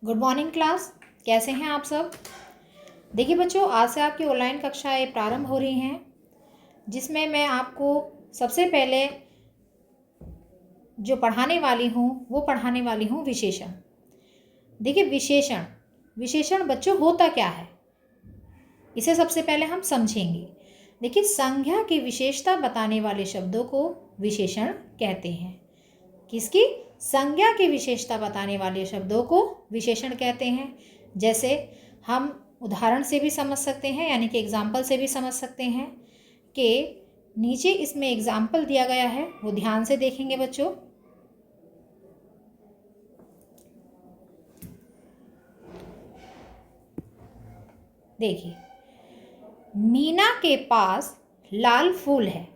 Good morning class. कैसे हैं आप सब। देखिए बच्चों, आज से आपकी ऑनलाइन कक्षाएं प्रारंभ हो रही हैं, जिसमें मैं आपको सबसे पहले जो पढ़ाने वाली हूँ विशेषण। देखिए विशेषण बच्चों होता क्या है, इसे सबसे पहले हम समझेंगे। देखिए, संज्ञा की विशेषता बताने वाले शब्दों को विशेषण कहते हैं। किसकी? संज्ञा की विशेषता बताने वाले शब्दों को विशेषण कहते हैं। जैसे हम उदाहरण से भी समझ सकते हैं, यानी कि एग्जाम्पल से भी समझ सकते हैं कि नीचे इसमें एग्जाम्पल दिया गया है, वो ध्यान से देखेंगे बच्चों। देखिए, मीना के पास लाल फूल है।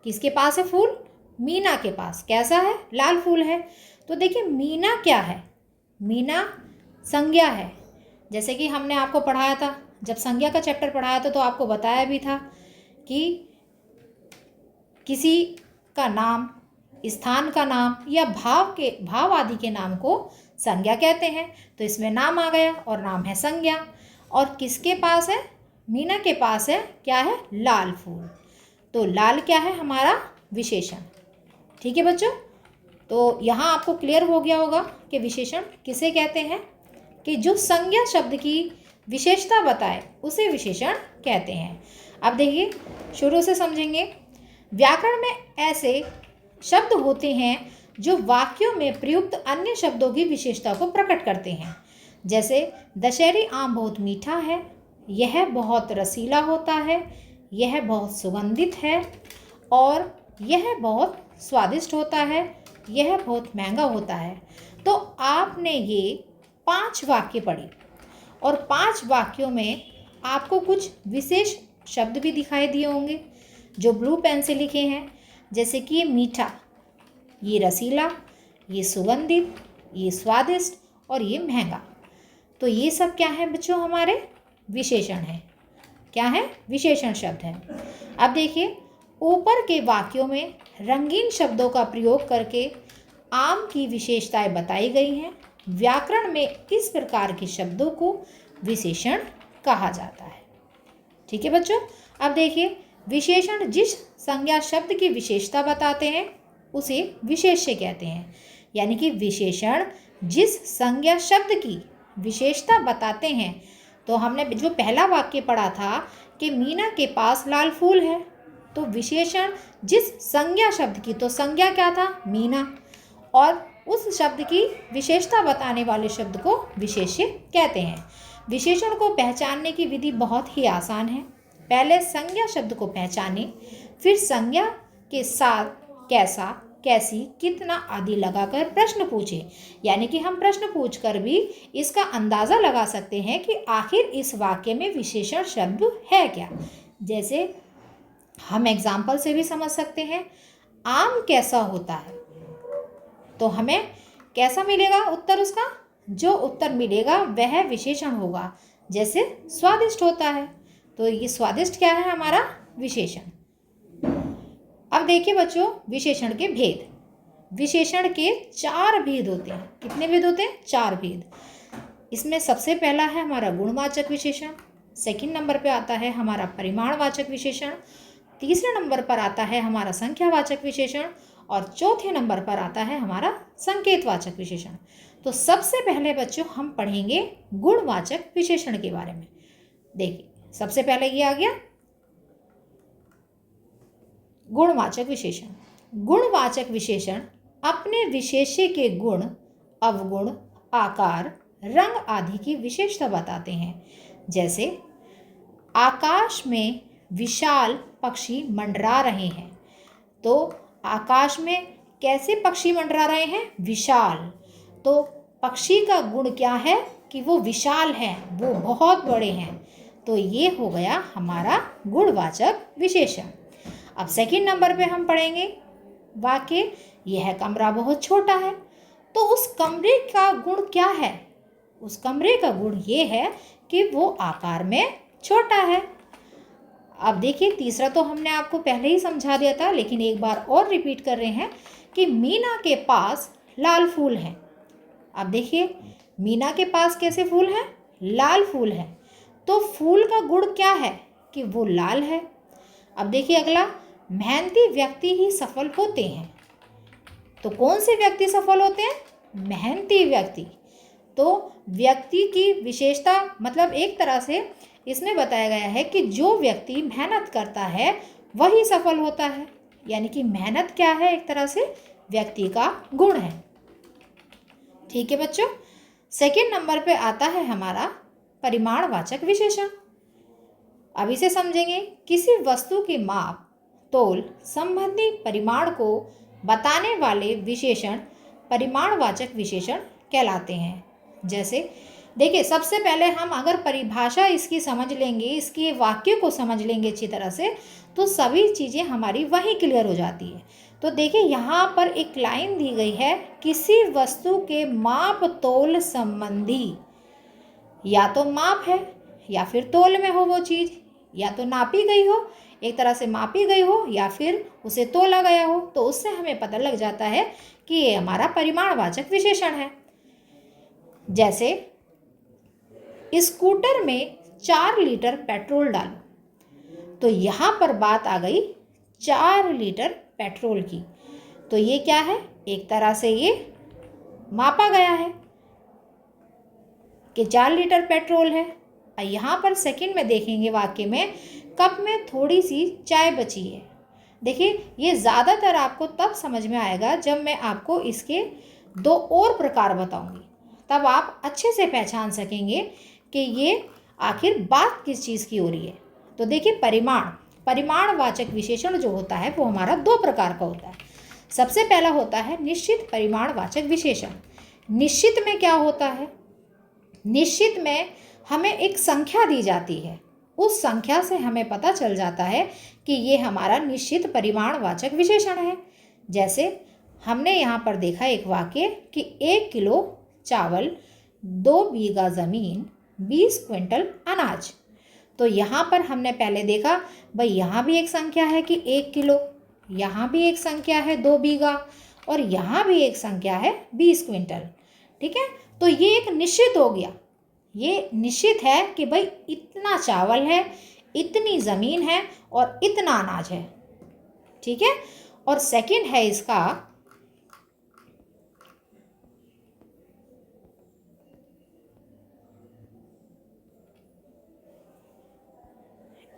किसके पास है फूल? मीना के पास। कैसा है? लाल फूल है। तो देखिए, मीना क्या है? मीना संज्ञा है। जैसे कि हमने आपको पढ़ाया था, जब संज्ञा का चैप्टर पढ़ाया था तो आपको बताया भी था कि किसी का नाम, स्थान का नाम या भाव आदि के नाम को संज्ञा कहते हैं। तो इसमें नाम आ गया और नाम है संज्ञा। और किसके पास है? मीना के पास है। क्या है? लाल फूल। तो लाल क्या है? हमारा विशेषण। ठीक है बच्चों, तो यहाँ आपको क्लियर हो गया होगा कि विशेषण किसे कहते हैं, कि जो संज्ञा शब्द की विशेषता बताए उसे विशेषण कहते हैं। अब देखिए, शुरू से समझेंगे। व्याकरण में ऐसे शब्द होते हैं जो वाक्यों में प्रयुक्त अन्य शब्दों की विशेषता को प्रकट करते हैं। जैसे दशहरी आम बहुत मीठा है, यह बहुत रसीला होता है, यह बहुत सुगंधित है, और यह बहुत स्वादिष्ट होता है, यह बहुत महंगा होता है। तो आपने ये 5 वाक्य पढ़े और 5 वाक्यों में आपको कुछ विशेष शब्द भी दिखाई दिए होंगे जो ब्लू पेन से लिखे हैं। जैसे कि ये मीठा, ये रसीला, ये सुगंधित, ये स्वादिष्ट और ये महंगा। तो ये सब क्या है बच्चों? हमारे विशेषण हैं। क्या है? विशेषण शब्द हैं। अब देखिए, ऊपर के वाक्यों में रंगीन शब्दों का प्रयोग करके आम की विशेषताएं बताई गई हैं। व्याकरण में इस प्रकार के शब्दों को विशेषण कहा जाता है। ठीक है बच्चों, अब देखिए, विशेषण जिस संज्ञा शब्द की विशेषता बताते हैं उसे विशेष्य कहते हैं। यानी कि विशेषण जिस संज्ञा शब्द की विशेषता बताते हैं। तो हमने जो पहला वाक्य पढ़ा था कि मीना के पास लाल फूल है, तो विशेषण जिस संज्ञा शब्द की, तो संज्ञा क्या था? मीना, और उस शब्द की विशेषता बताने वाले शब्द को विशेष्य कहते हैं। विशेषण को पहचानने की विधि बहुत ही आसान है। पहले संज्ञा शब्द को पहचानें, फिर संज्ञा के साथ कैसा, कैसी, कितना आदि लगाकर प्रश्न पूछें। यानी कि हम प्रश्न पूछकर भी इसका अंदाज़ा लगा सकते हैं कि आखिर इस वाक्य में विशेषण शब्द है क्या। जैसे हम एग्जाम्पल से भी समझ सकते हैं, आम कैसा होता है, तो हमें कैसा मिलेगा उत्तर उसका? जो उत्तर मिलेगा वह विशेषण होगा। जैसे स्वादिष्ट होता है, तो ये स्वादिष्ट क्या है? हमारा विशेषण। अब देखिए बच्चों, विशेषण के भेद। विशेषण के 4 भेद होते हैं। कितने भेद होते हैं? 4 भेद। इसमें सबसे पहला है हमारा गुणवाचक विशेषण, सेकंड नंबर पे आता है हमारा परिमाणवाचक विशेषण, तीसरे नंबर पर आता है हमारा संख्यावाचक विशेषण, और चौथे नंबर पर आता है हमारा संकेतवाचक विशेषण। तो सबसे पहले बच्चों हम पढ़ेंगे गुणवाचक विशेषण के बारे में। देखिए, सबसे पहले ये आ गया गुणवाचक विशेषण। गुणवाचक विशेषण अपने विशेष्य के गुण, अवगुण, आकार, रंग आदि की विशेषता बताते हैं। जैसे आकाश में विशाल पक्षी मंडरा रहे हैं, तो आकाश में कैसे पक्षी मंडरा रहे हैं? विशाल। तो पक्षी का गुण क्या है? कि वो विशाल है, वो बहुत बड़े हैं। तो ये हो गया हमारा गुणवाचक विशेषण। अब सेकंड नंबर पे हम पढ़ेंगे वाक्य, यह कमरा बहुत छोटा है। तो उस कमरे का गुण क्या है? उस कमरे का गुण ये है कि वो आकार में छोटा है। अब देखिए, तीसरा तो हमने आपको पहले ही समझा दिया था, लेकिन एक बार और रिपीट कर रहे हैं कि मीना के पास लाल फूल है। अब देखिए मीना के पास कैसे फूल हैं, लाल फूल है, तो फूल का गुण क्या है कि वो लाल है। अब देखिए अगला, मेहनती व्यक्ति ही सफल होते हैं, तो कौन से व्यक्ति सफल होते हैं, मेहनती व्यक्ति। तो व्यक्ति की विशेषता मतलब एक तरह से इसमें बताया गया है कि जो व्यक्ति मेहनत करता है वही सफल होता है, यानी कि मेहनत क्या है, एक तरह से व्यक्ति का गुण है। ठीक है बच्चों, सेकंड नंबर पे आता है हमारा परिमाणवाचक विशेषण। अब इसे समझेंगे। किसी वस्तु की माप, तोल संबंधी परिमाण को बताने वाले विशेषण परिमाणवाचक विशेषण कहलाते हैं। जैसे देखिए सबसे पहले हम अगर परिभाषा इसकी समझ लेंगे, इसके वाक्य को समझ लेंगे अच्छी तरह से, तो सभी चीज़ें हमारी वहीं क्लियर हो जाती है। तो देखिए यहाँ पर एक लाइन दी गई है, किसी वस्तु के माप तोल संबंधी, या तो माप है या फिर तोल में हो वो चीज़, या तो नापी गई हो, एक तरह से मापी गई हो, या फिर उसे तोला गया हो, तो उससे हमें पता लग जाता है कि ये हमारा परिमाणवाचक विशेषण है। जैसे स्कूटर में 4 लीटर पेट्रोल डालो, तो यहाँ पर बात आ गई 4 लीटर पेट्रोल की, तो ये क्या है, एक तरह से ये मापा गया है कि 4 लीटर पेट्रोल है। और यहाँ पर सेकंड में देखेंगे वाक्य में, कप में थोड़ी सी चाय बची है। देखिए ये ज़्यादातर आपको तब समझ में आएगा जब मैं आपको इसके 2 और प्रकार बताऊंगी, तब आप अच्छे से पहचान सकेंगे कि ये आखिर बात किस चीज़ की हो रही है। तो देखिए परिमाणवाचक विशेषण जो होता है वो हमारा 2 प्रकार का होता है। सबसे पहला होता है निश्चित परिमाणवाचक विशेषण। निश्चित में क्या होता है, निश्चित में हमें एक संख्या दी जाती है, उस संख्या से हमें पता चल जाता है कि ये हमारा निश्चित परिमाणवाचक विशेषण है। जैसे हमने यहाँ पर देखा एक वाक्य कि 1 किलो चावल, 2 बीघा ज़मीन, 20 क्विंटल अनाज। तो यहाँ पर हमने पहले देखा भाई यहाँ भी एक संख्या है कि 1 किलो, यहाँ भी एक संख्या है 2 बीघा, और यहाँ भी एक संख्या है 20 क्विंटल। ठीक है, तो ये एक निश्चित हो गया, ये निश्चित है कि भाई इतना चावल है, इतनी ज़मीन है और इतना अनाज है। ठीक है, और सेकंड है इसका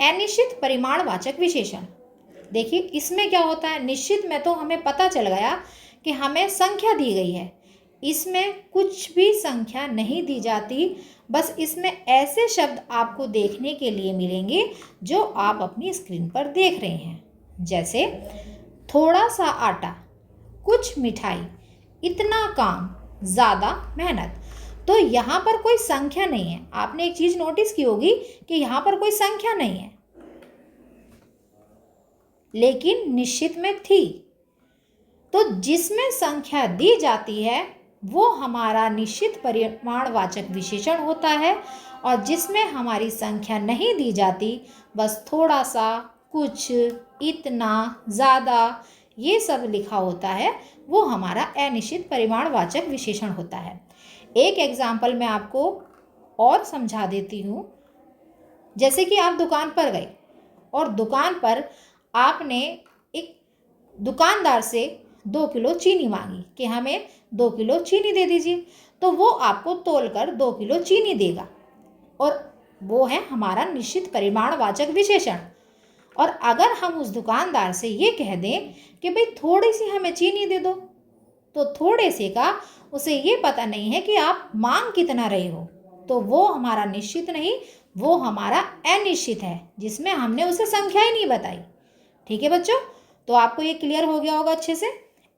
अनिश्चित परिमाणवाचक विशेषण। देखिए इसमें क्या होता है, निश्चित में तो हमें पता चल गया कि हमें संख्या दी गई है, इसमें कुछ भी संख्या नहीं दी जाती, बस इसमें ऐसे शब्द आपको देखने के लिए मिलेंगे जो आप अपनी स्क्रीन पर देख रहे हैं। जैसे थोड़ा सा आटा, कुछ मिठाई, इतना काम, ज़्यादा मेहनत। तो यहाँ पर कोई संख्या नहीं है। आपने एक चीज़ नोटिस की होगी कि यहाँ पर कोई संख्या नहीं है, लेकिन निश्चित में थी। तो जिसमें संख्या दी जाती है वो हमारा निश्चित परिमाणवाचक विशेषण होता है, और जिसमें हमारी संख्या नहीं दी जाती, बस थोड़ा सा, कुछ, इतना, ज़्यादा, ये सब लिखा होता है, वो हमारा अनिश्चित परिमाणवाचक विशेषण होता है। एक एग्जाम्पल मैं आपको और समझा देती हूँ। जैसे कि आप दुकान पर गए और दुकान पर आपने एक दुकानदार से 2 किलो चीनी मांगी कि हमें 2 किलो चीनी दे दीजिए, तो वो आपको तोल कर 2 किलो चीनी देगा, और वो है हमारा निश्चित परिमाणवाचक विशेषण। और अगर हम उस दुकानदार से ये कह दें कि भाई थोड़ी सी हमें चीनी दे दो, तो थोड़े से का उसे ये पता नहीं है कि आप मांग कितना रहे हो, तो वो हमारा निश्चित नहीं, वो हमारा अनिश्चित है, जिसमें हमने उसे संख्या ही नहीं बताई। ठीक है बच्चों, तो आपको ये क्लियर हो गया होगा अच्छे से।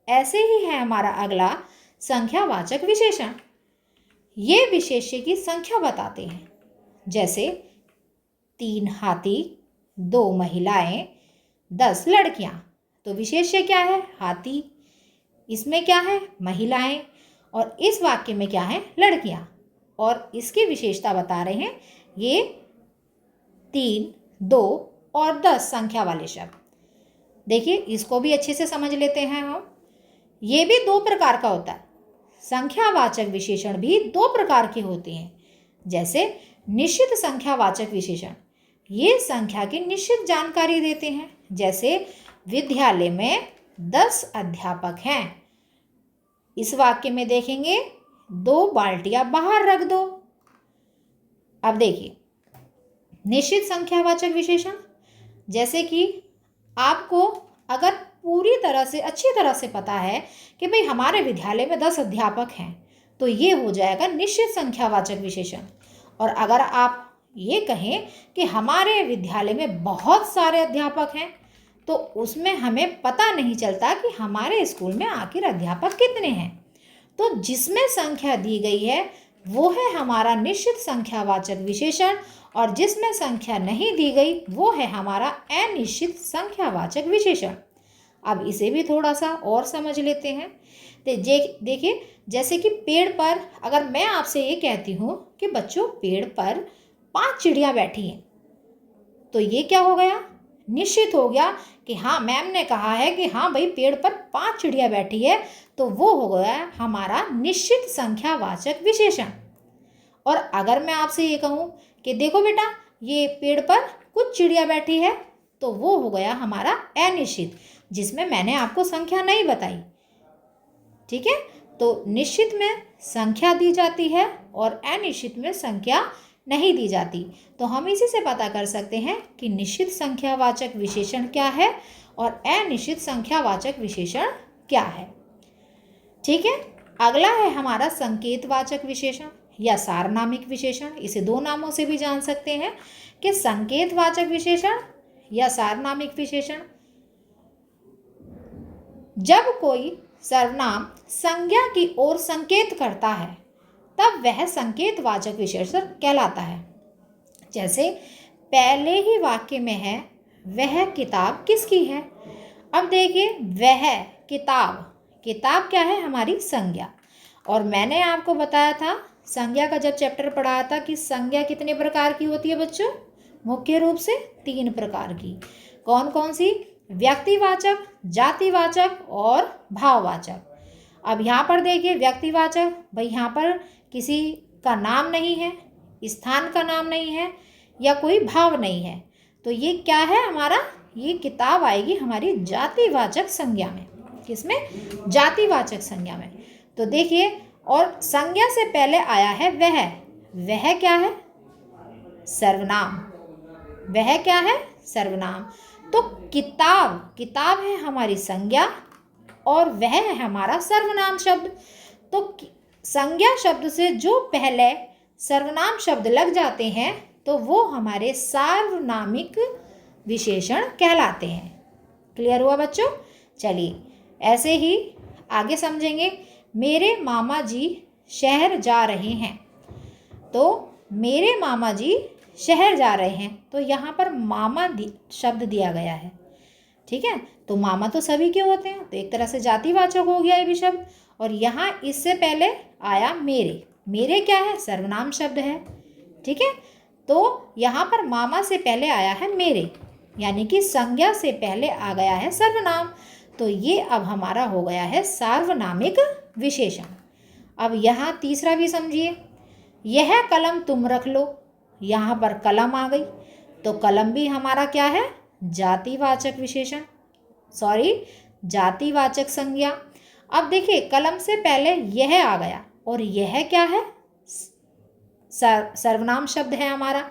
ऐसे ही है हमारा अगला संख्यावाचक विशेषण। ये विशेष्य की संख्या बताते हैं। जैसे 3 हाथी, 2 महिलाएं, 10 लड़कियां। तो विशेष्य क्या है, हाथी, इसमें क्या है, महिलाएं, और इस वाक्य में क्या है, लड़कियां। और इसकी विशेषता बता रहे हैं ये 3, 2 और 10 संख्या वाले शब्द। देखिए इसको भी अच्छे से समझ लेते हैं हम। ये भी 2 प्रकार का होता है। संख्यावाचक विशेषण भी दो प्रकार के होते हैं। जैसे निश्चित संख्यावाचक विशेषण, ये संख्या की निश्चित जानकारी देते हैं। जैसे विद्यालय में 10 अध्यापक हैं। इस वाक्य में देखेंगे 2 बाल्टियां बाहर रख दो। अब देखिए निश्चित संख्यावाचक विशेषण, जैसे कि आपको अगर पूरी तरह से अच्छी तरह से पता है कि भाई हमारे विद्यालय में 10 अध्यापक हैं, तो ये हो जाएगा निश्चित संख्यावाचक विशेषण। और अगर आप ये कहें कि हमारे विद्यालय में बहुत सारे अध्यापक हैं, तो उसमें हमें पता नहीं चलता कि हमारे स्कूल में आखिर अध्यापक कितने हैं। तो जिसमें संख्या दी गई है वो है हमारा निश्चित संख्यावाचक विशेषण, और जिसमें संख्या नहीं दी गई वो है हमारा अनिश्चित संख्यावाचक विशेषण। अब इसे भी थोड़ा सा और समझ लेते हैं। तो देखिए जैसे कि पेड़ पर अगर मैं आपसे ये कहती हूँ कि बच्चों पेड़ पर 5 चिड़ियाँ बैठी हैं, तो ये क्या हो गया, निश्चित हो गया कि हाँ मैम ने कहा है कि हाँ भाई पेड़ पर 5 चिड़ियाँ बैठी है, तो वो हो गया हमारा निश्चित संख्यावाचक विशेषण। और अगर मैं आपसे ये कहूँ कि देखो बेटा ये पेड़ पर कुछ चिड़िया बैठी है, तो वो हो गया हमारा अनिश्चित, जिसमें मैंने आपको संख्या नहीं बताई। ठीक है, तो निश्चित में संख्या दी जाती है और अनिश्चित में संख्या नहीं दी जाती। तो हम इसी से पता कर सकते हैं कि निश्चित संख्यावाचक विशेषण क्या है और अनिश्चित संख्यावाचक विशेषण क्या है। ठीक है, अगला है हमारा संकेतवाचक विशेषण या सारनामिक विशेषण। इसे 2 नामों से भी जान सकते हैं कि संकेतवाचक विशेषण या सारनामिक विशेषण। जब कोई सर्वनाम संज्ञा की ओर संकेत करता है तब वह संकेतवाचक विशेषण कहलाता है। जैसे पहले ही वाक्य में है वह किताब किसकी है। अब देखिए वह किताब, किताब क्या है, हमारी संज्ञा। और मैंने आपको बताया था संज्ञा का जब चैप्टर पढ़ाया था कि संज्ञा कितने प्रकार की होती है बच्चों, मुख्य रूप से 3 प्रकार की। कौन कौन सी, व्यक्तिवाचक, जातिवाचक और भाववाचक। अब यहाँ पर देखिए व्यक्तिवाचक, भाई यहाँ पर किसी का नाम नहीं है, स्थान का नाम नहीं है या कोई भाव नहीं है, तो ये क्या है हमारा, ये किताब आएगी हमारी जातिवाचक संज्ञा में। किसमें, जातिवाचक संज्ञा में। तो देखिए और संज्ञा से पहले आया है वह क्या है, सर्वनाम। वह क्या है, सर्वनाम। तो किताब, किताब है हमारी संज्ञा और वह है हमारा सर्वनाम शब्द। तो संज्ञा शब्द से जो पहले सर्वनाम शब्द लग जाते हैं तो वो हमारे सार्वनामिक विशेषण कहलाते हैं। क्लियर हुआ बच्चों। चलिए ऐसे ही आगे समझेंगे। मेरे मामा जी शहर जा रहे हैं, तो मेरे मामा जी शहर जा रहे हैं, तो यहाँ पर मामा शब्द दिया गया है। ठीक है, तो मामा तो सभी के होते हैं, तो एक तरह से जातिवाचक हो गया ये भी शब्द। और यहाँ इससे पहले आया मेरे, मेरे क्या है, सर्वनाम शब्द है। ठीक है, तो यहाँ पर मामा से पहले आया है मेरे, यानी कि संज्ञा से पहले आ गया है सर्वनाम। तो ये अब हमारा हो गया है सार्वनामिक विशेषण। अब यहाँ तीसरा भी समझिए, यह कलम तुम रख लो, यहाँ पर कलम आ गई, तो कलम भी हमारा क्या है, जातिवाचक विशेषण, जातिवाचक संज्ञा। अब देखिए कलम से पहले यह आ गया और यह क्या है, सर्वनाम शब्द है हमारा।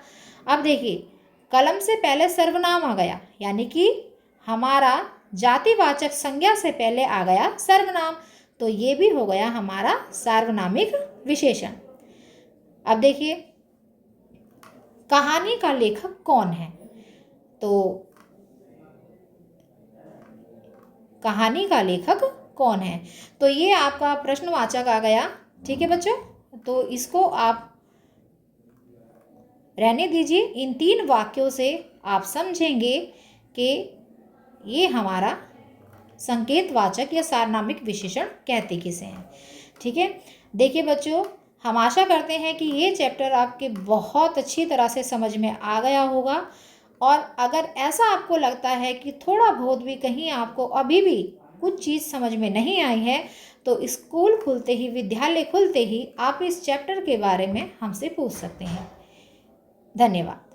अब देखिए कलम से पहले सर्वनाम आ गया, यानी कि हमारा जातिवाचक संज्ञा से पहले आ गया सर्वनाम, तो ये भी हो गया हमारा सार्वनामिक विशेषण। अब देखिए कहानी का लेखक कौन है, तो कहानी का लेखक कौन है, तो ये आपका प्रश्नवाचक आ गया। ठीक है बच्चों, तो इसको आप रहने दीजिए। इन 3 वाक्यों से आप समझेंगे कि ये हमारा संकेतवाचक या सार्वनामिक विशेषण कहते किसे हैं। ठीक है, देखिए बच्चों हम आशा करते हैं कि ये चैप्टर आपके बहुत अच्छी तरह से समझ में आ गया होगा। और अगर ऐसा आपको लगता है कि थोड़ा बहुत भी कहीं आपको अभी भी कुछ चीज़ समझ में नहीं आई है तो स्कूल खुलते ही, विद्यालय खुलते ही आप इस चैप्टर के बारे में हमसे पूछ सकते हैं। धन्यवाद।